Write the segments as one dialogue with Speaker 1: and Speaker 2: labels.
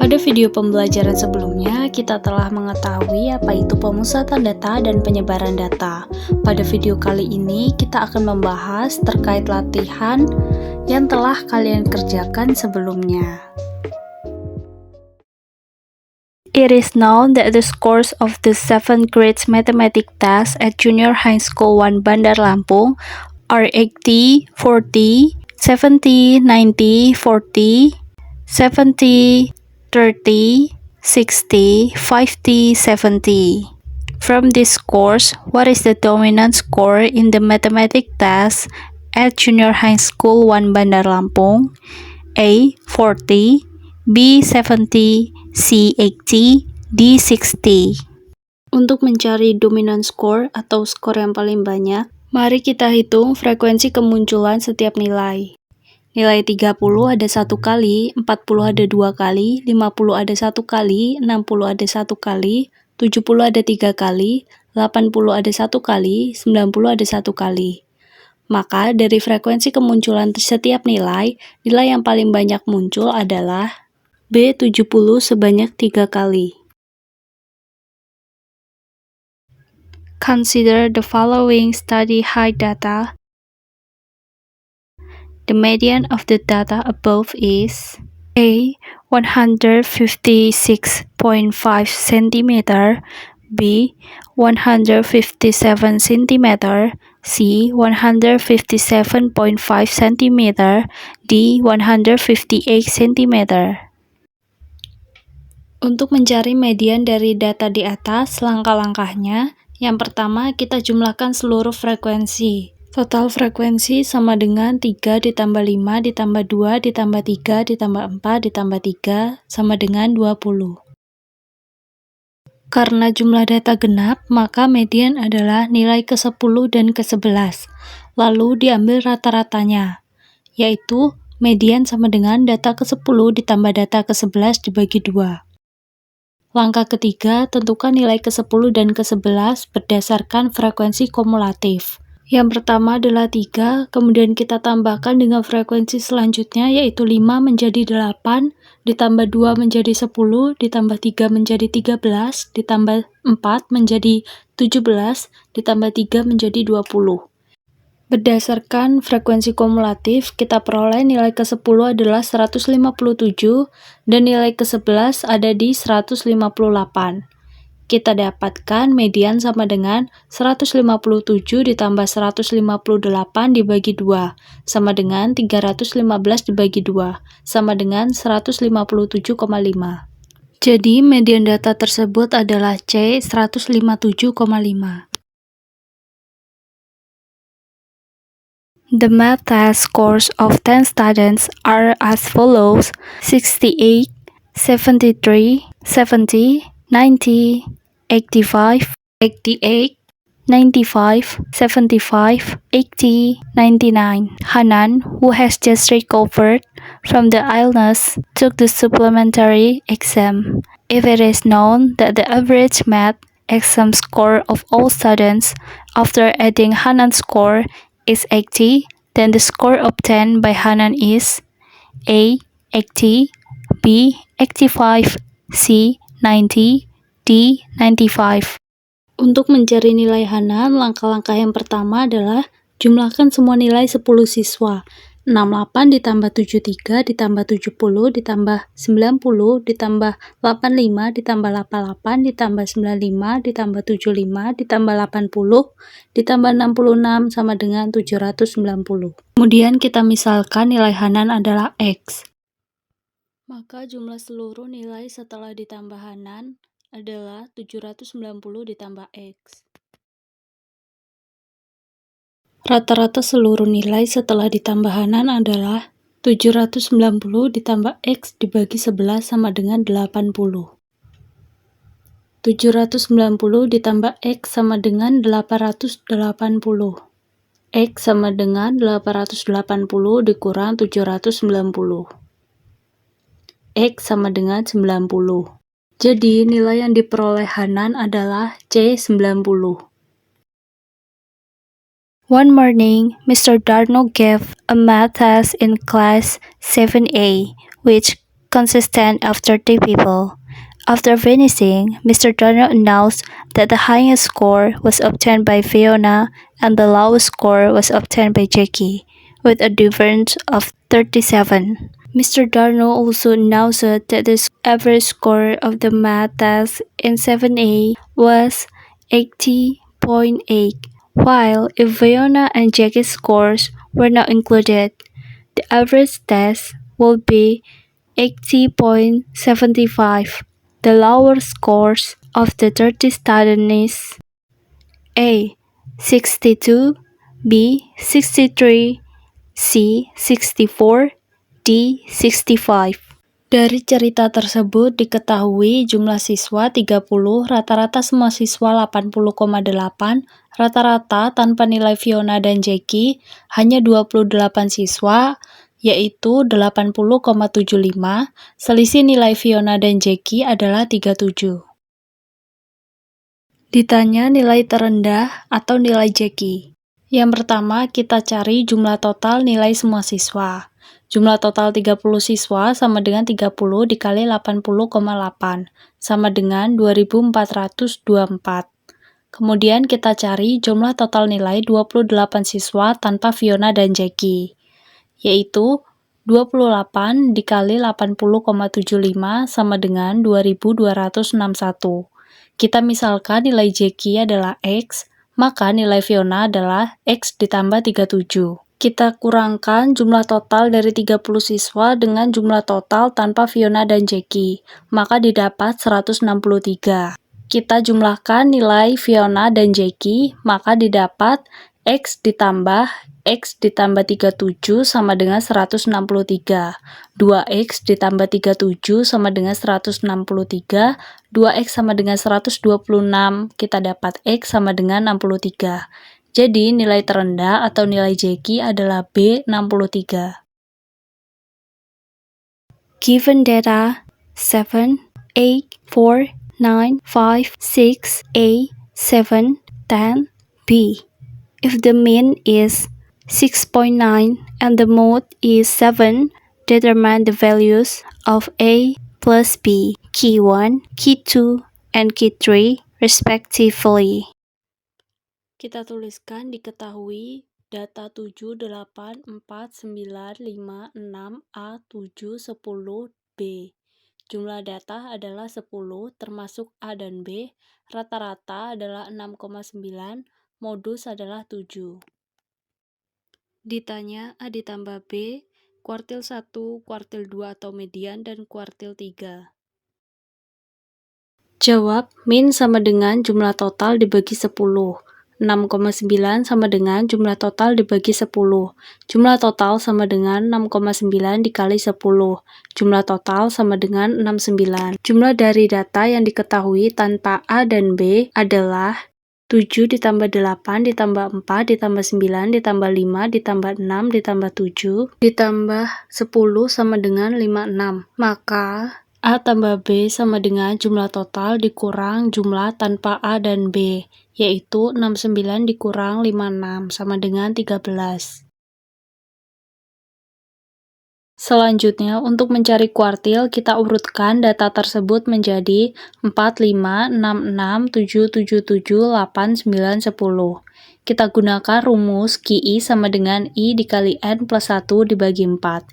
Speaker 1: Pada video pembelajaran sebelumnya, kita telah mengetahui apa itu pemusatan data dan penyebaran data. Pada video kali ini, kita akan membahas terkait latihan yang telah kalian kerjakan sebelumnya. It is known that the scores of the 7th grade mathematics test at Junior High School 1 Bandar Lampung are 80, 40, 70, 90, 40, 70, 30, 60, 50, 70. From this scores, what is the dominant score in the mathematics test at Junior High School 1 Bandar Lampung? A. 40, B. 70, C. 80, D. 60. Untuk mencari dominant score atau skor yang paling banyak, mari kita hitung frekuensi kemunculan setiap nilai. Nilai 30 ada 1 kali, 40 ada 2 kali, 50 ada 1 kali, 60 ada 1 kali, 70 ada 3 kali, 80 ada 1 kali, 90 ada 1 kali. Maka dari frekuensi kemunculan setiap nilai yang paling banyak muncul adalah B. 70 sebanyak 3 kali. Consider the following study height data. The median of the data above is A. 156.5 cm, B. 157 cm, C. 157.5 cm, D. 158 cm. Untuk mencari median dari data di atas, langkah-langkahnya, yang pertama kita jumlahkan seluruh frekuensi. Total frekuensi sama dengan 3 ditambah 5 ditambah 2 ditambah 3 ditambah 4 ditambah 3 sama dengan 20. Karena jumlah data genap, maka median adalah nilai ke-10 dan ke-11. Lalu diambil rata-ratanya, yaitu median sama dengan data ke-10 ditambah data ke-11 dibagi 2. Langkah ketiga, tentukan nilai ke-10 dan ke-11 berdasarkan frekuensi kumulatif. Yang pertama adalah 3, kemudian kita tambahkan dengan frekuensi selanjutnya yaitu 5 menjadi 8, ditambah 2 menjadi 10, ditambah 3 menjadi 13, ditambah 4 menjadi 17, ditambah 3 menjadi 20. Berdasarkan frekuensi kumulatif, kita peroleh nilai ke-10 adalah 157 dan nilai ke-11 ada di 158. Kita dapatkan median sama dengan 157 ditambah 158 dibagi 2, sama dengan 315 dibagi 2, sama dengan 157,5. Jadi, median data tersebut adalah C, 157,5. The math test scores of 10 students are as follows: 68, 73, 70, 90, 85, 88, 95, 75, 80, 99. Hanan, who has just recovered from the illness, took the supplementary exam. If it is known that the average math exam score of all students after adding Hanan's score is 80, then the score obtained by Hanan is A. 80, B. 85, C. 90, D. 95. Untuk mencari nilai Hanan, langkah-langkah yang pertama adalah jumlahkan semua nilai 10 siswa. 68 ditambah 73 ditambah 70 ditambah 90 ditambah 85 ditambah 88 ditambah 95 ditambah 75 ditambah 80 ditambah 66 sama dengan 790. Kemudian kita misalkan nilai Hanan adalah X. Maka jumlah seluruh nilai setelah ditambah Hanan adalah 790 ditambah X. Rata-rata seluruh nilai setelah ditambah Hanan adalah 790 ditambah X dibagi 11 sama dengan 80. 790 ditambah X sama dengan 880. X sama dengan 880 dikurang 790. X sama dengan 90. Jadi, nilai yang diperoleh Hanan adalah C90. One morning, Mr. Darno gave a math test in class 7A, which consisted of 30 people. After finishing, Mr. Darno announced that the highest score was obtained by Fiona and the lowest score was obtained by Jackie, with a difference of 37. Mr. Darno also announced that the average score of the math test in 7A was 80.8, while if Fiona and Jackie's scores were not included, the average test would be 80.75. The lower scores of the 30 students A. 62, B. 63, C. 64, D. 65. Dari cerita tersebut diketahui jumlah siswa 30, rata-rata semua siswa 80,8, rata-rata tanpa nilai Fiona dan Jackie hanya 28 siswa, yaitu 80,75, selisih nilai Fiona dan Jackie adalah 37. Ditanya nilai terendah atau nilai Jackie. Yang pertama, kita cari jumlah total nilai semua siswa. Jumlah total 30 siswa sama dengan 30 dikali 80,8, sama dengan 2424. Kemudian kita cari jumlah total nilai 28 siswa tanpa Fiona dan Jackie, yaitu 28 dikali 80,75 sama dengan 2261. Kita misalkan nilai Jackie adalah X, maka nilai Fiona adalah X ditambah 37. Kita kurangkan jumlah total dari 30 siswa dengan jumlah total tanpa Fiona dan Jackie, maka didapat 163. Kita jumlahkan nilai Fiona dan Jackie, maka didapat X ditambah 37 sama dengan 163. 2X ditambah 37 sama dengan 163. 2X sama dengan 126. Kita dapat X sama dengan 63. Jadi, nilai terendah atau nilai Jackie adalah B, 63. Given data 7, 8, 4, 9, 5, 6, A, 7, 10, B. If the mean is 6.9 and the mode is 7, determine the values of A plus B, key 1, key 2, and key 3, respectively. Kita tuliskan diketahui data 7, 8, 4, 9, 5, 6, A, 7, 10, B. Jumlah data adalah 10, termasuk A dan B. Rata-rata adalah 6,9, modus adalah 7. Ditanya A ditambah B, kuartil 1, kuartil 2 atau median, dan kuartil 3. Jawab, min sama dengan jumlah total dibagi 10. 6,9 sama dengan jumlah total dibagi 10. Jumlah total sama dengan 6,9 dikali 10. Jumlah total sama dengan 69. Jumlah dari data yang diketahui tanpa A dan B adalah 7 ditambah 8 ditambah 4 ditambah 9 ditambah 5 ditambah 6 ditambah 7 ditambah 10 sama dengan 56. Maka A tambah B sama dengan jumlah total dikurang jumlah tanpa A dan B, yaitu 69 dikurang 56 sama dengan 13. Selanjutnya, untuk mencari kuartil, kita urutkan data tersebut menjadi 4, 5, 6, 6, 7, 7, 7, 8, 9, 10. Kita gunakan rumus QI sama dengan I dikali N plus 1 dibagi 4.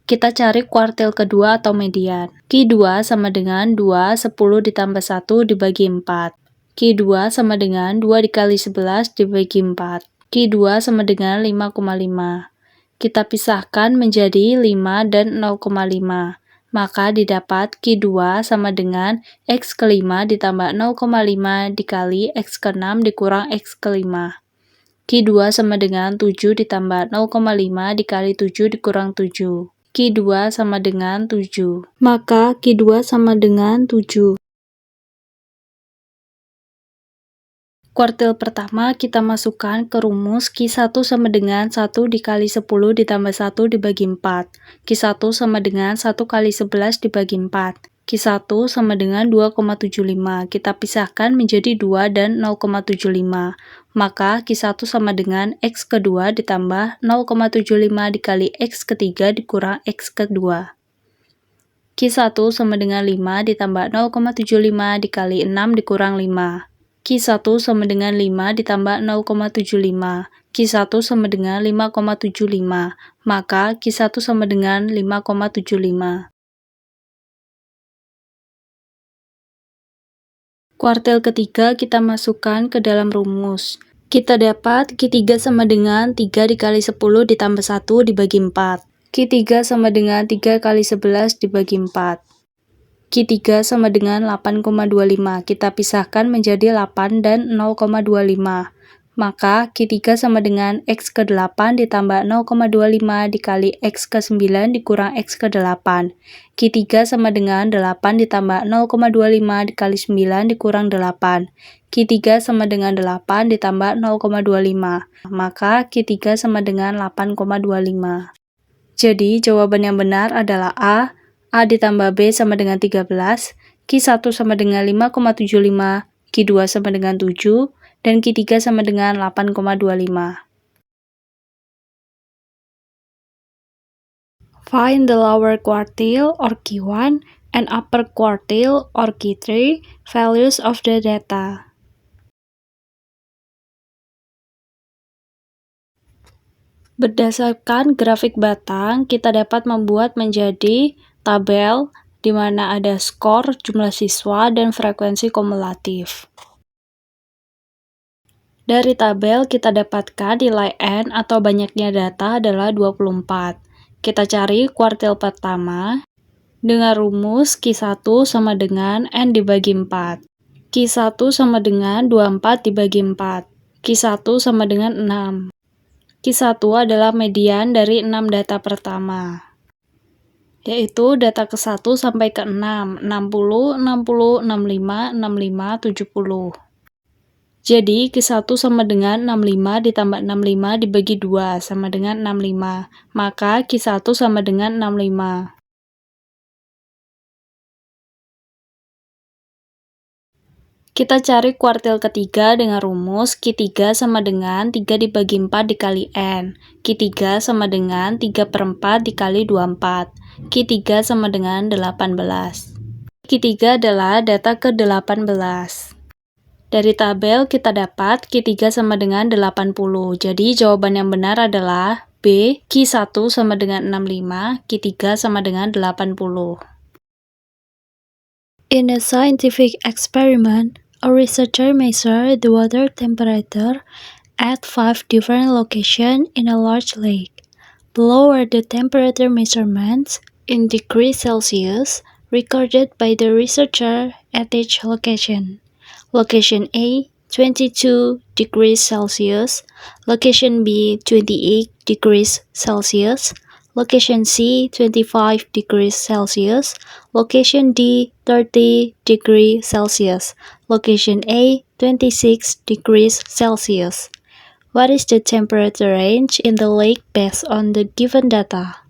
Speaker 1: Kita cari kuartil kedua atau median. Q2 sama dengan 2, 10 ditambah 1 dibagi 4. Q2 sama dengan 2 dikali 11 dibagi 4. Q2 sama dengan 5,5. Kita pisahkan menjadi 5 dan 0,5. Maka didapat Q2 sama dengan X ke 5 ditambah 0,5 dikali X ke 6 dikurang X ke 5. Q2 sama dengan 7 ditambah 0,5 dikali 7 dikurang 7. Q2 sama dengan 7. Maka Q2 sama dengan 7. Kuartil pertama kita masukkan ke rumus Q1 sama dengan 1 dikali 10 ditambah 1 dibagi 4. Q1 sama dengan 1 kali 11 dibagi 4. Q1 sama dengan 2,75. Kita pisahkan menjadi 2 dan 0,75. Maka Q1 sama dengan X kedua ditambah 0,75 dikali X ketiga dikurang X kedua. Q1 sama dengan 5 ditambah 0,75 dikali 6 dikurang 5. Q1 sama dengan 5 ditambah 0,75. Q1 sama dengan 5,75. Maka Q1 sama dengan 5,75. Kuartil ketiga kita masukkan ke dalam rumus. Kita dapat Q3 sama dengan 3 dikali 10 ditambah 1 dibagi 4. Q3 sama dengan 3 kali 11 dibagi 4. Q3 sama dengan 8,25. Kita pisahkan menjadi 8 dan 0,25. Maka Q3 sama dengan X ke 8 ditambah 0,25 dikali X ke 9 dikurang X ke 8. Q3 sama dengan 8 ditambah 0,25 dikali 9 dikurang 8. Q3 sama dengan 8 ditambah 0,25. Maka Q3 sama dengan 8,25. Jadi jawaban yang benar adalah A. A ditambah B sama dengan 13, Q1 sama dengan 5,75, Q2 sama dengan 7, dan Q3 sama dengan 8,25. Find the lower quartile or Q1 and upper quartile or Q3 values of the data. Berdasarkan grafik batang, kita dapat membuat menjadi tabel di mana ada skor, jumlah siswa, dan frekuensi kumulatif. Dari tabel kita dapatkan nilai N atau banyaknya data adalah 24. Kita cari kuartil pertama dengan rumus Q1 sama dengan N dibagi 4. Q1 sama dengan 24 dibagi 4. Q1 sama dengan 6. Q1 adalah median dari 6 data pertama, yaitu data ke-1 sampai ke-6, 60, 60, 65, 65, 70. Jadi, Q1 sama dengan 65 ditambah 65 dibagi 2, sama dengan 65. Maka, Q1 sama dengan 65. Kita cari kuartil ketiga dengan rumus Q3 sama dengan 3 dibagi 4 dikali N. Q3 sama dengan 3 per 4 dikali 24. Q3 sama dengan 18. Q3 adalah data ke-18. Dari tabel kita dapat Q3 sama dengan 80. Jadi jawaban yang benar adalah B. Q1 sama dengan 65, Q3 sama dengan 80. In a scientific experiment, a researcher measured the water temperature at 5 different locations in a large lake. Below are the temperature measurements in degrees Celsius recorded by the researcher at each location. Location A, 22 degrees Celsius. Location B, 28 degrees Celsius. Location C, 25 degrees Celsius. Location D, 30 degrees Celsius. Location A, 26 degrees Celsius. What is the temperature range in the lake based on the given data?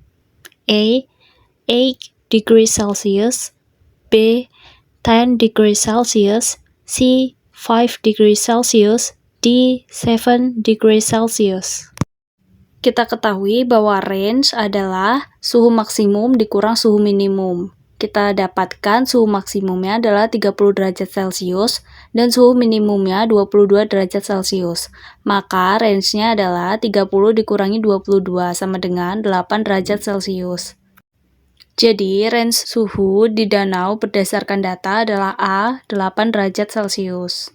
Speaker 1: A, 8 degrees Celsius. B, 10 degrees Celsius. C, 5 degrees Celsius. D, 7 degrees Celsius. Kita ketahui bahwa range adalah suhu maksimum dikurang suhu minimum. Kita dapatkan suhu maksimumnya adalah 30 derajat Celcius dan suhu minimumnya 22 derajat Celcius. Maka range-nya adalah 30 dikurangi 22 sama dengan 8 derajat Celcius. Jadi range suhu di danau berdasarkan data adalah A, 8 derajat Celcius.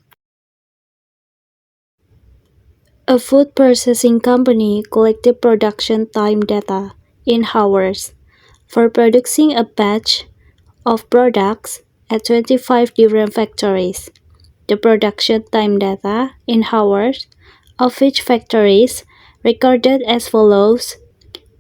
Speaker 1: A food processing company collected production time data in hours for producing a batch of products at 25 different factories. The production time data in hours of each factories recorded as follows: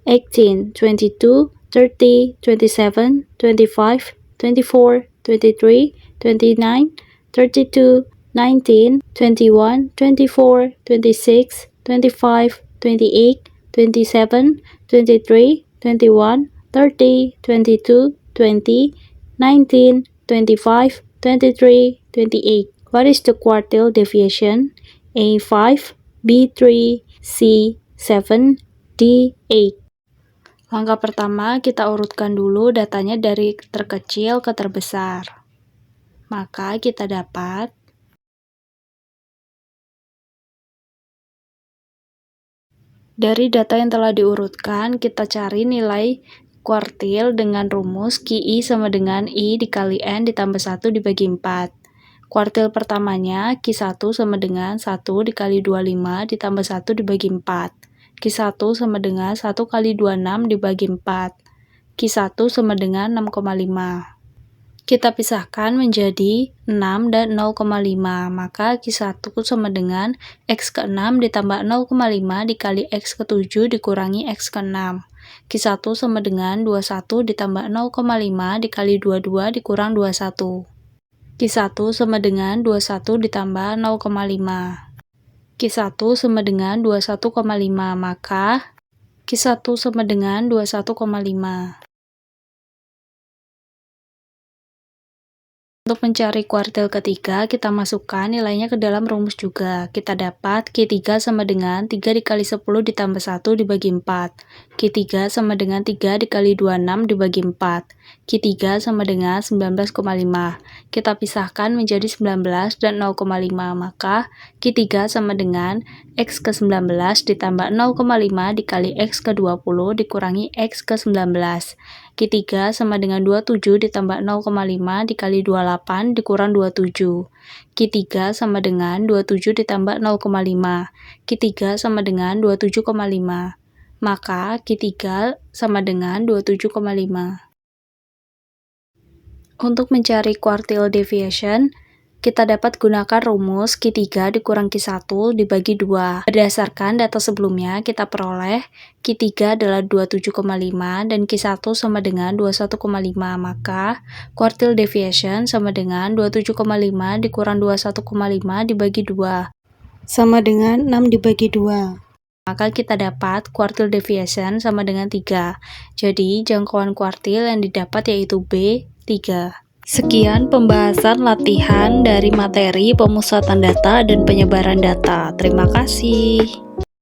Speaker 1: 18, 22, 30, 27, 25, 24, 23, 29, 32, 19, 21, 24, 26, 25, 28, 27, 23, 21, 30, 22, 20, 19, 25, 23, 28. What is the quartile deviation? A 5, B 3, C 7, D 8. Langkah pertama, kita urutkan dulu datanya dari terkecil ke terbesar. Maka kita dapat dari data yang telah diurutkan, kita cari nilai kuartil dengan rumus QI sama dengan I dikali N ditambah 1 dibagi 4. Kuartil pertamanya Q1 sama dengan 1 dikali 25 ditambah 1 dibagi 4. Q1 sama dengan 1 kali 26 dibagi 4. Q1 sama dengan 6,5. Kita pisahkan menjadi 6 dan 0,5, maka Q1 sama dengan X ke 6 ditambah 0,5 dikali X ke 7 dikurangi X ke 6. Q1 sama dengan 21 ditambah 0,5 dikali 22 dikurang 21. Q1 sama dengan 21 ditambah 0,5. Q1 sama dengan 21,5, maka Q1 sama dengan 21,5. Untuk mencari kuartil ketiga, kita masukkan nilainya ke dalam rumus juga. Kita dapat Q3 sama dengan 3 dikali 10 ditambah 1 dibagi 4. Q3 sama dengan 3 dikali 26 dibagi 4. Q3 sama dengan 19,5. Kita pisahkan menjadi 19 dan 0,5, maka Q3 sama dengan X ke 19 ditambah 0,5 dikali X ke 20 dikurangi X ke 19. Q3 sama dengan 27 ditambah 0,5 dikali 28 dikurang 27. Q3 sama dengan 27 ditambah 0,5. Q3 sama dengan 27,5. Maka Q3 sama dengan 27,5. Untuk mencari quartile deviation, kita dapat gunakan rumus Q3 dikurang Q1 dibagi 2. Berdasarkan data sebelumnya, kita peroleh Q3 adalah 27,5 dan Q1 sama dengan 21,5. Maka, quartile deviation sama dengan 27,5 dikurang 21,5 dibagi 2. Sama dengan 6 dibagi 2. Maka kita dapat quartile deviation sama dengan 3. Jadi, jangkauan kuartil yang didapat yaitu B, 3. Sekian pembahasan latihan dari materi pemusatan data dan penyebaran data. Terima kasih.